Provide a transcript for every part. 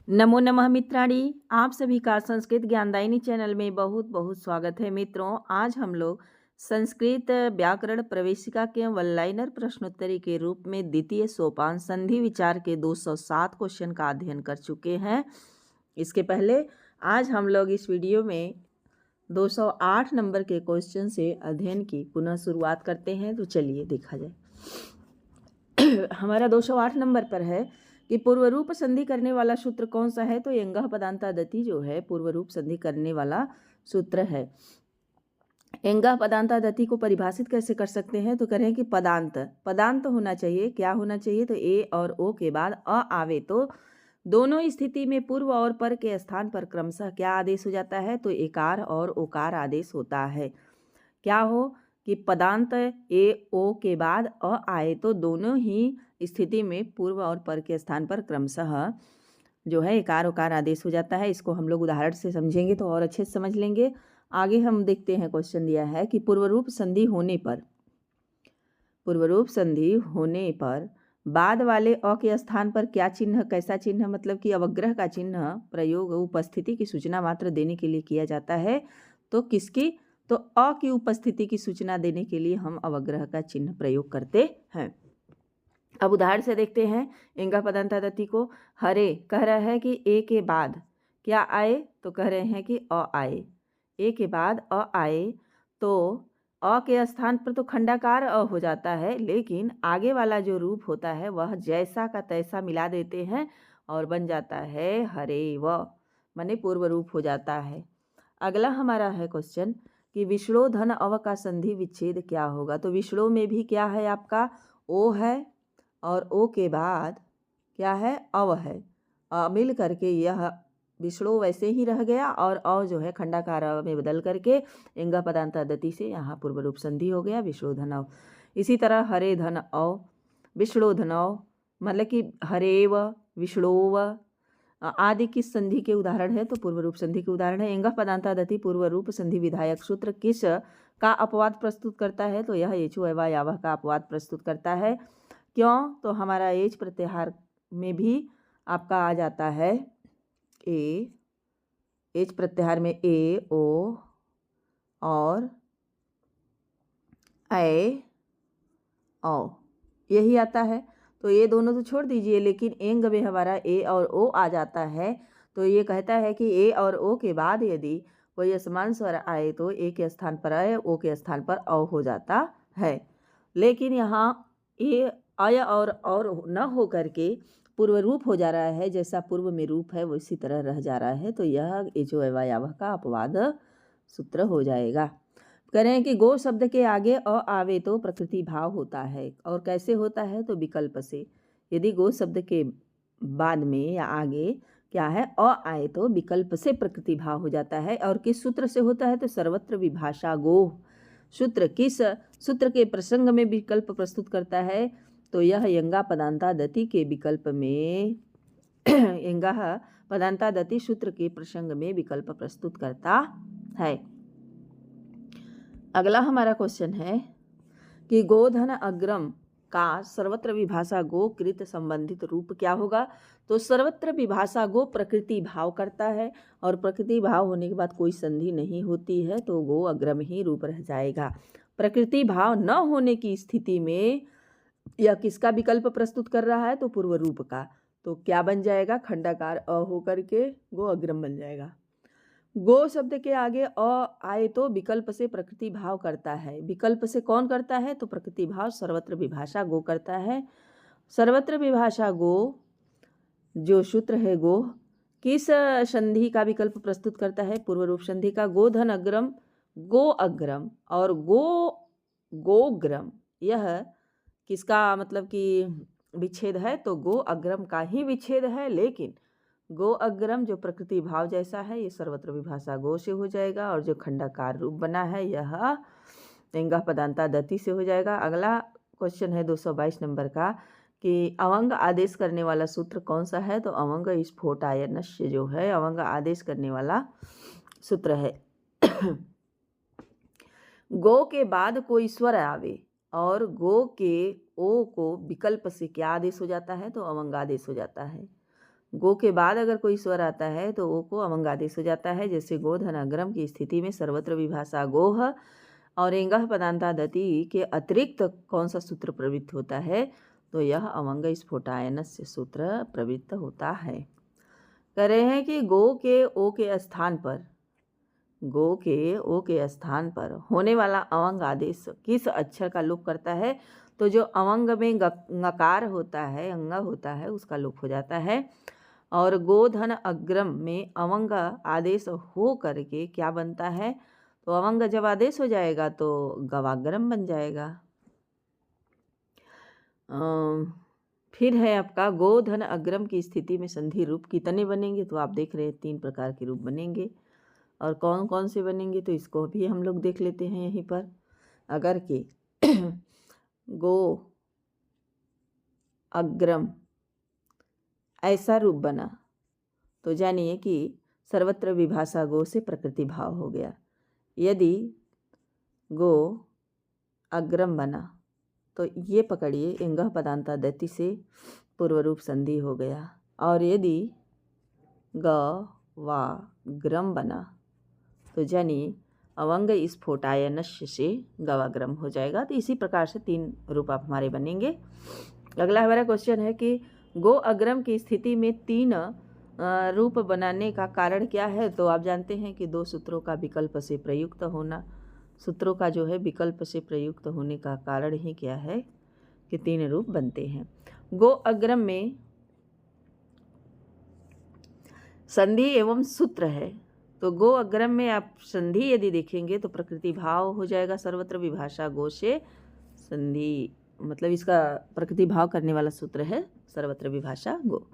नमो नमः मित्राणि, आप सभी का संस्कृत ज्ञानदायिनी चैनल में बहुत बहुत स्वागत है। मित्रों, आज हम लोग संस्कृत व्याकरण प्रवेशिका के वन लाइनर प्रश्नोत्तरी के रूप में द्वितीय सोपान संधि विचार के 207 क्वेश्चन का अध्ययन कर चुके हैं। इसके पहले आज हम लोग इस वीडियो में 208 नंबर के क्वेश्चन से अध्ययन की पुनः शुरुआत करते हैं। तो चलिए देखा जाए। हमारा 208 नंबर पर है कि पूर्व रूप संधि करने वाला सूत्र कौन सा है। तो यंगः पदांतादति जो है पूर्व रूप संधि करने वाला सूत्र है। यंगः पदांतादति को परिभाषित कैसे कर सकते हैं। तो करें कि पदांत होना चाहिए। क्या होना चाहिए। तो ए और ओ के बाद अ आवे तो दोनों स्थिति में पूर्व और पर के स्थान पर क्रमशः क्या आदेश हो जाता है। तो एकार और ओकार आदेश होता है। क्या हो कि पदांत ए ओ के बाद अ आए तो दोनों ही स्थिति में पूर्व और पर के स्थान पर क्रमशः जो है एकार ओकार आदेश हो जाता है। इसको हम लोग उदाहरण से समझेंगे तो और अच्छे से समझ लेंगे। आगे हम देखते हैं, क्वेश्चन दिया है कि पूर्व रूप संधि होने पर बाद वाले अ के स्थान पर क्या चिन्ह, कैसा चिन्ह, मतलब कि अवग्रह का चिन्ह प्रयोग उपस्थिति की सूचना मात्र देने के लिए किया जाता है। तो किसकी, तो अ की उपस्थिति की सूचना देने के लिए हम अवग्रह का चिन्ह प्रयोग करते हैं। अब उदाहरण से देखते हैं यंगः पदांतादति को। हरे कह रहा है कि ए के बाद क्या आए। तो कह रहे हैं कि अ आए। ए के बाद अ आए तो अ के स्थान पर तो खंडाकार अ हो जाता है, लेकिन आगे वाला जो रूप होता है वह जैसा का तैसा मिला देते हैं और बन जाता है हरे व, माने पूर्व रूप हो जाता है। अगला हमारा है क्वेश्चन कि विष्णु धन अव का संधि विच्छेद क्या होगा। तो विष्णु में भी क्या है, आपका ओ है और ओ के बाद क्या है, अव है। मिल करके यह विष्णु वैसे ही रह गया और अ जो है खंडाकार अ में बदल करके यंगः पदांतादति से यहाँ पूर्व रूप संधि हो गया विष्णु धन अव। इसी तरह हरे धन अव, विष्णु धन अव, मतलब कि हरेव विष्णुव आदि किस संधि के उदाहरण है। तो पूर्व रूप संधि के उदाहरण है। यंगः पदांतादति पूर्व रूप संधि विधायक सूत्र किस का अपवाद प्रस्तुत करता है। तो यह एचो एवा यावह का अपवाद प्रस्तुत करता है। क्यों, तो हमारा एच प्रत्याहार में भी आपका आ जाता है ए, एच प्रत्याहार में ए ओ और ए ओ यही आता है। तो ये दोनों तो छोड़ दीजिए, लेकिन एंग में हमारा ए और ओ आ जाता है। तो ये कहता है कि ए और ओ के बाद यदि कोई असमान स्वर आए तो ए के स्थान पर आए, ओ के स्थान पर औ हो जाता है। लेकिन यहाँ ए अय और न हो करके पूर्व रूप हो जा रहा है, जैसा पूर्व में रूप है वो इसी तरह रह जा रहा है। तो यह एचो एवा यावह का अपवाद सूत्र हो जाएगा। करें कि गो शब्द के आगे अ आवे तो प्रकृति भाव होता है। और कैसे होता है, तो विकल्प से। यदि गो शब्द के बाद में या आगे क्या है, अ आए तो विकल्प से प्रकृति भाव हो जाता है। और किस सूत्र से होता है, तो सर्वत्र विभाषा गो सूत्र किस सूत्र के प्रसंग में विकल्प प्रस्तुत करता है। तो यह यंगः पदांतादति के विकल्प में यंगः पदांतादति सूत्र के प्रसंग में विकल्प प्रस्तुत करता है। अगला हमारा क्वेश्चन है कि गोधन अग्रम का सर्वत्र विभाषा गो कृत संबंधित रूप क्या होगा। तो सर्वत्र विभाषा गो प्रकृति भाव करता है और प्रकृति भाव होने के बाद कोई संधि नहीं होती है, तो गो अग्रम ही रूप रह जाएगा। प्रकृति भाव न होने की स्थिति में यह किसका विकल्प प्रस्तुत कर रहा है, तो पूर्व रूप का। तो क्या बन जाएगा, खंडाकार अ होकर के गो अग्रम बन जाएगा। गो शब्द के आगे अ आए तो विकल्प से प्रकृति भाव करता है। विकल्प से कौन करता है, तो प्रकृति भाव सर्वत्र विभाषा गो करता है। सर्वत्र विभाषा गो जो सूत्र है गो किस संधि का विकल्प प्रस्तुत करता है, पूर्व रूप संधि का। गोधन अग्रम, गो अग्रम और गोग्रम, यह किसका मतलब कि विच्छेद है, तो गो अग्रम का ही विच्छेद है। लेकिन गो अग्रम जो प्रकृति भाव जैसा है ये सर्वत्र विभाषा गो से हो जाएगा, और जो खंडाकार रूप बना है यह यंगः पदांतादति से हो जाएगा। अगला क्वेश्चन है 222 नंबर का कि अवंग आदेश करने वाला सूत्र कौन सा है। तो अवंग स्फोटायनस्य जो है अवंग आदेश करने वाला सूत्र है। गो के बाद कोई स्वर आवे और गो के ओ को विकल्प से क्या आदेश हो जाता है, तो अवंग आदेश हो जाता है। गो के बाद अगर कोई स्वर आता है तो ओ को अवंग आदेश हो जाता है। जैसे गोधन अग्रम की स्थिति में सर्वत्र विभाषा गोह और एंगह पदांता दति के अतिरिक्त कौन सा सूत्र प्रवृत्त होता है, तो यह अवंग स्फोटायनस्य सूत्र प्रवृत्त होता है। कह रहे हैं कि गो के ओ के स्थान पर होने वाला अवंग आदेश किस अक्षर का लोप करता है, तो जो अवंग में ngकार होता है, अंग होता है, उसका लोप हो जाता है। और गोधन अग्रम में अवंग आदेश हो करके क्या बनता है, तो अवंग जब आदेश हो जाएगा तो गवाग्रम बन जाएगा। फिर है आपका गोधन अग्रम की स्थिति में संधि रूप कितने बनेंगे, तो आप देख रहे हैं 3 प्रकार के रूप बनेंगे। और कौन कौन से बनेंगे तो इसको भी हम लोग देख लेते हैं यहीं पर। अगर कि गो अग्रम ऐसा रूप बना तो जानिए कि सर्वत्र विभाषा गो से प्रकृति भाव हो गया। यदि गो अग्रम बना तो ये पकड़िए इंगह पदांता दति से पूर्व रूप संधि हो गया। और यदि ग वा ग्रम बना तो जानिए अवंग स्फोटायनस्य से गवाग्रम हो जाएगा। तो इसी प्रकार से 3 रूप आप हमारे बनेंगे। अगला हमारा क्वेश्चन है कि गो अग्रम की स्थिति में 3 रूप बनाने का कारण क्या है, तो आप जानते हैं कि 2 सूत्रों का विकल्प से प्रयुक्त होना। सूत्रों का जो है विकल्प से प्रयुक्त होने का कारण ही क्या है कि 3 रूप बनते हैं। गो अग्रम में संधि एवं सूत्र है, तो गो अग्रम में आप संधि यदि देखेंगे तो प्रकृति भाव हो जाएगा। सर्वत्र विभाषा गो से संधि मतलब इसका प्रकृति भाव करने वाला सूत्र है सर्वत्र विभाषा गो।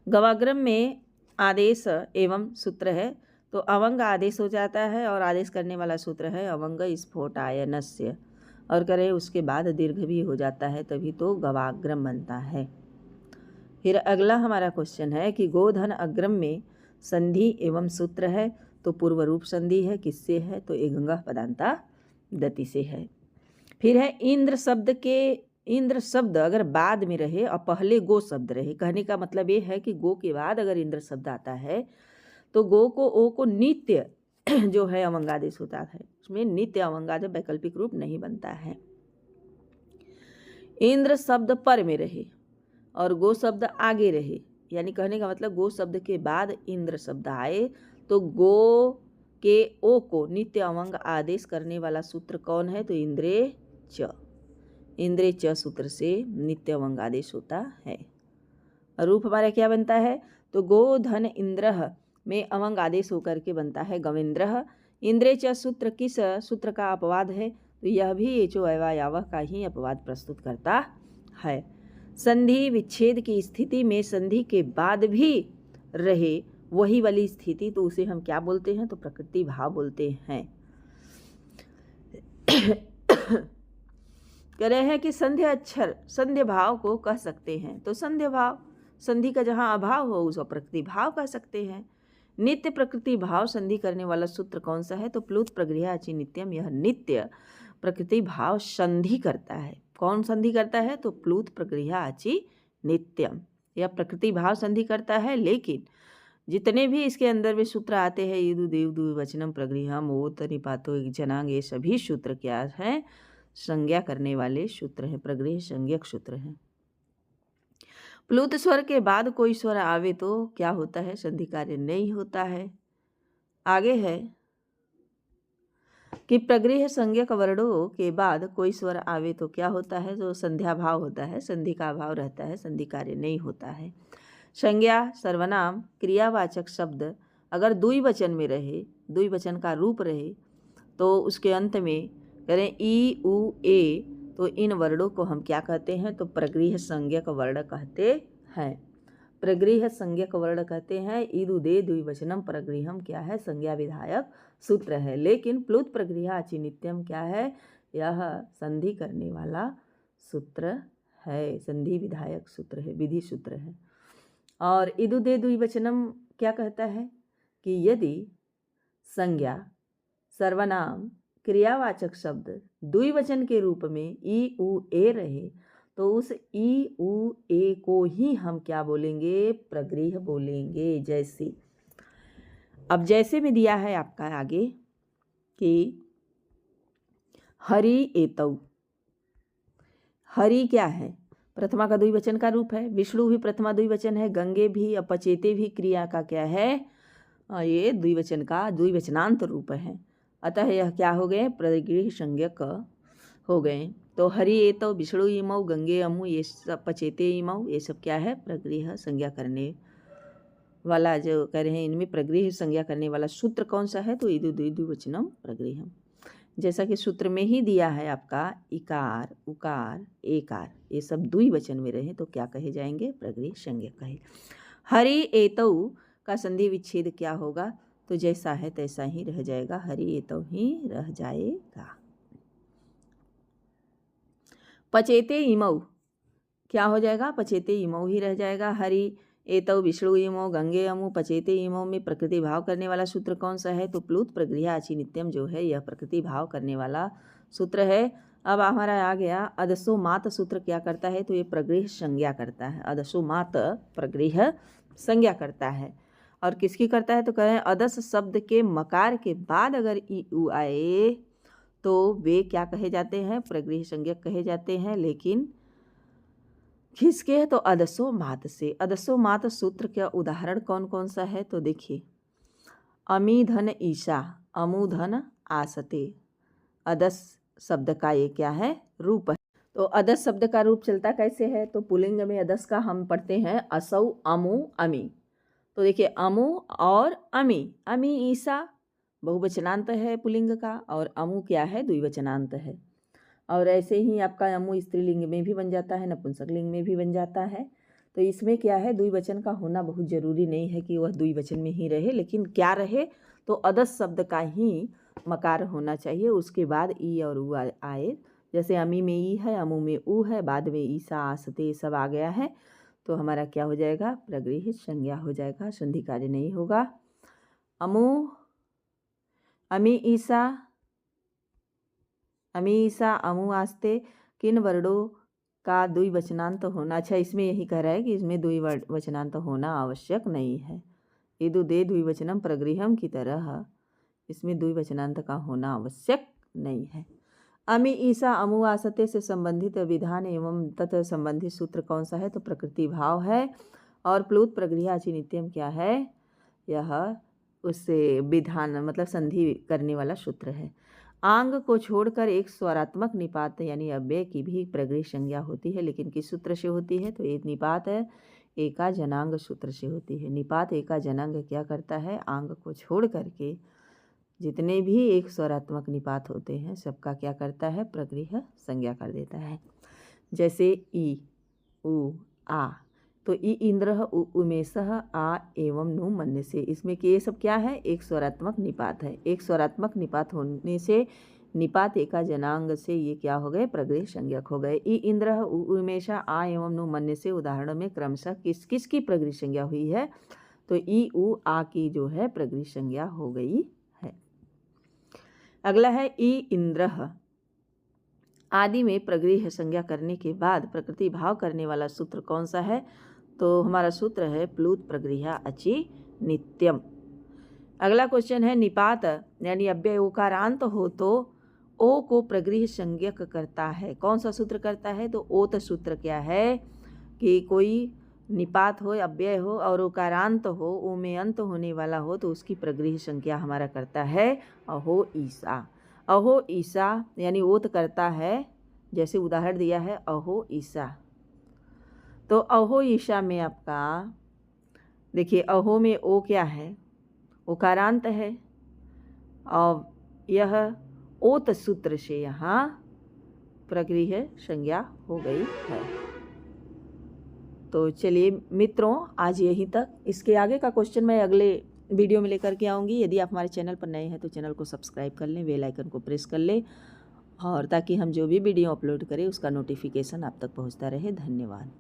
गवाग्रम में आदेश एवं सूत्र है, तो अवंग आदेश हो जाता है और आदेश करने वाला सूत्र है अवंग स्फोटायनस्य, और करें उसके बाद दीर्घ भी हो जाता है, तभी तो गवाग्रम बनता है। फिर अगला हमारा क्वेश्चन है कि गोधन अग्रम में संधि एवं सूत्र है, तो पूर्व रूप संधि है, किससे है, तो एगंगः पदांता दति से है। फिर है इंद्र शब्द अगर बाद में रहे और पहले गो शब्द रहे, कहने का मतलब ये है कि गो के बाद अगर इंद्र शब्द आता है तो गो को ओ को नित्य जो है अवंगादेश होता है, उसमें नित्य अवंगादेश वैकल्पिक रूप नहीं बनता है। इंद्र शब्द पर में रहे और गो शब्द आगे रहे, यानी कहने का मतलब गो शब्द के बाद इंद्र शब्द आए तो गो के ओ को नित्य अवंग आदेश करने वाला सूत्र कौन है, तो इंद्रे च सूत्र से नित्य अवंग आदेश होता है। रूप हमारा क्या बनता है, तो गो धन इंद्र में अवंग आदेश होकर के बनता है गवेंद्र। इंद्रे च सूत्र किस सूत्र का अपवाद है, तो यह भी एचो अवयव का ही अपवाद प्रस्तुत करता है। संधि विच्छेद की स्थिति में संधि के बाद भी रहे वही वाली स्थिति, तो उसे हम क्या बोलते हैं, तो प्रकृति भाव बोलते हैं। कह रहे हैं कि संध्या अक्षर संध्या भाव को कह सकते हैं, तो संध्या भाव संधि का जहाँ अभाव हो उसको प्रकृति भाव कह सकते हैं। नित्य प्रकृति भाव संधि करने वाला सूत्र कौन सा है, तो प्लुत प्रगृह्य अचि नित्यम, यह नित्य प्रकृति भाव संधि करता है। कौन संधि करता है, तो प्लुत प्रगृह्य अचि नित्यम, यह प्रकृति भाव संधि करता है। लेकिन जितने भी इसके अंदर में सूत्र आते हैं ईदु देवदु वचनम प्रगृह्यम ओत निपातो एक जनांग, ये सभी सूत्र क्या हैं, संज्ञा करने वाले सूत्र हैं, प्रगृह्य संज्ञक सूत्र हैं। प्लुत स्वर के बाद कोई स्वर आवे तो क्या होता है, संधि कार्य नहीं होता है। आगे है कि प्रगृह्य संज्ञक वर्णों के बाद कोई स्वर आवे तो क्या होता है, तो संध्या भाव होता है, संधि का भाव रहता है, संधि कार्य नहीं होता है। संज्ञा सर्वनाम क्रियावाचक शब्द अगर द्विवचन में रहे, द्विवचन का रूप रहे, तो उसके अंत में करें ई उ ए, तो इन वर्णों को हम क्या कहते हैं, तो प्रगृह्य संज्ञक वर्ण कहते हैं। प्रगृह्य संज्ञक वर्ण कहते हैं। ईदु दे द्विवचनम प्रगृह्यम क्या है, संज्ञा विधायक सूत्र है। लेकिन प्लुत प्रगृह्य अचि नित्यम क्या है, यह संधि करने वाला सूत्र है, संधि विधायक सूत्र है, विधि सूत्र है। और ईदु दे द्विवचनम क्या कहता है कि यदि संज्ञा सर्वनाम क्रियावाचक शब्द द्विवचन के रूप में ई उ ए रहे तो उस ई उ ए को ही हम क्या बोलेंगे, प्रगृह बोलेंगे। जैसे अब जैसे में दिया है आपका आगे कि हरि एतौ। हरि क्या है, प्रथमा का द्विवचन का रूप है, विष्णु भी प्रथमा द्विवचन है, गंगे भी, अपचेते भी क्रिया का क्या है, ये द्विवचन का द्विवचनांत रूप है। अतः यह क्या हो गए, प्रगृह संज्ञक हो गए। तो हरि एतौ, विष्णु इमौ, गंगे अमु, ये सब पचेते इमौ, ये सब क्या है, प्रगृह संज्ञा करने वाला जो कह रहे हैं, इनमें प्रगृह संज्ञा करने वाला सूत्र कौन सा है, तो इदु द्विवचनम प्रगृहम। जैसा कि सूत्र में ही दिया है आपका, इकार उकार एकार ये सब द्विवचन में रहे तो क्या कहे जाएंगे, प्रगृह संज्ञा कहे। हरि एतौ का संधि विच्छेद क्या होगा, तो जैसा है तैसा ही रह जाएगा, हरि एतौ ही रह जाएगा। पचेते इमौ क्या हो जाएगा, पचेते इमौ ही रह जाएगा। हरि एतौ विष्णु इमौ गंगे अमु पचेते इमौ में प्रकृति भाव करने वाला सूत्र कौन सा है, तो प्लुत प्रगृह्य आचि नित्यम जो है यह प्रकृति भाव करने वाला सूत्र है। अब हमारा आ गया अदसो मात सूत्र क्या करता है, तो ये प्रगृह्य संज्ञा करता है। अदसो मात प्रगृह्य संज्ञा करता है और किसकी करता है, तो कह रहे हैं अदस शब्द के मकार के बाद अगर ई उ आए तो वे क्या कहे जाते हैं, प्रगृह्य संज्ञक कहे जाते हैं। लेकिन किसके है, तो अदसो मात से। अदसो मात सूत्र का उदाहरण कौन कौन सा है, तो देखिए अमी धन ईशा अमु धन आसते, अदस शब्द का ये क्या है, रूप है। तो अदस शब्द का रूप चलता कैसे है, तो पुल्लिंग में अदस का हम पढ़ते हैं असौ अमु अमी। तो देखिए अमु और अमी, अमी ईशा बहुवचनांत है पुल्लिंग का और अमु क्या है, द्विवचनांत है। और ऐसे ही आपका अमु स्त्रीलिंग में भी बन जाता है, नपुंसक लिंग में भी बन जाता है। तो इसमें क्या है, द्विवचन का होना बहुत ज़रूरी नहीं है कि वह द्विवचन में ही रहे, लेकिन क्या रहे, तो अदस शब्द का ही मकार होना चाहिए, उसके बाद ई और उ आए। जैसे अमी में ई है, अमु में उ है, बाद में ईसा आसते सब आ गया है, तो हमारा क्या हो जाएगा, प्रगृह्य संज्ञा हो जाएगा, संधि कार्य नहीं होगा। अमु अमी ईसा अमीसा अमु आस्ते किन वर्णों का द्विवचनांत होना, अच्छा इसमें यही कह रहा है कि इसमें द्विवचनांत होना आवश्यक नहीं है। इदु दे द्विवचनम प्रगृहम की तरह इसमें द्विवचनांत का होना आवश्यक नहीं है। अमी ईसा अमु आसते से संबंधित विधान एवं तत् संबंधित सूत्र कौन सा है, तो प्रकृति भाव है। और प्लुत प्रगृह्य आचि नित्यम क्या है, यह उससे विधान मतलब संधि करने वाला सूत्र है। आंग को छोड़कर एक स्वरात्मक निपात यानी अव्यय की भी प्रगृह्य संज्ञा होती है, लेकिन किस सूत्र से होती है, तो एक निपात है एका जनांग सूत्र से होती है। निपात एका जनांग क्या करता है, आंग को छोड़ करके जितने भी एक स्वरात्मक निपात होते हैं सबका क्या करता है, प्रगृह्य संज्ञा कर देता है। जैसे ई उ आ, तो ई इंद्र उमेश आ एवं नु मन्य से, इसमें कि ये सब क्या है, एक स्वरात्मक निपात है। एक स्वरात्मक निपात होने से निपात एका जनांग से ये क्या हो गए, प्रगृह्य संज्ञक हो गए। ई इंद्र उमेश आ एवं नु मन्य से उदाहरणों में क्रमशः किस किस की प्रगृह्य संज्ञा हुई है, तो ई उ आ की जो है प्रगृह्य संज्ञा हो गई है। अगला है ई इंद्र आदि में प्रगृह्य संज्ञा करने के बाद प्रकृति भाव करने वाला सूत्र कौन सा है, तो हमारा सूत्र है प्लुत प्रगृह्य अचि नित्यम। अगला क्वेश्चन है निपात यानी अव्यय ओकारांत हो तो ओ को प्रगृह्य संज्ञक करता है, कौन सा सूत्र करता है, तो ओत सूत्र क्या है कि कोई निपात हो अव्यय हो और ओकारांत हो, ओ में अंत होने वाला हो तो उसकी प्रगृह्य संज्ञा हमारा करता है अहो ईसा। अहो ईसा यानी ओत करता है, जैसे उदाहरण दिया है अहो ईसा। तो अहो ईशा में आपका देखिए अहो में ओ क्या है, ओकारांत है और यह ओत सूत्र से यहाँ प्रगृह्य संज्ञा हो गई है। तो चलिए मित्रों आज यहीं तक, इसके आगे का क्वेश्चन मैं अगले वीडियो में लेकर के आऊँगी। यदि आप हमारे चैनल पर नए हैं तो चैनल को सब्सक्राइब कर लें, बेल आइकन को प्रेस कर लें और ताकि हम जो भी वीडियो अपलोड करें उसका नोटिफिकेशन आप तक पहुँचता रहे। धन्यवाद।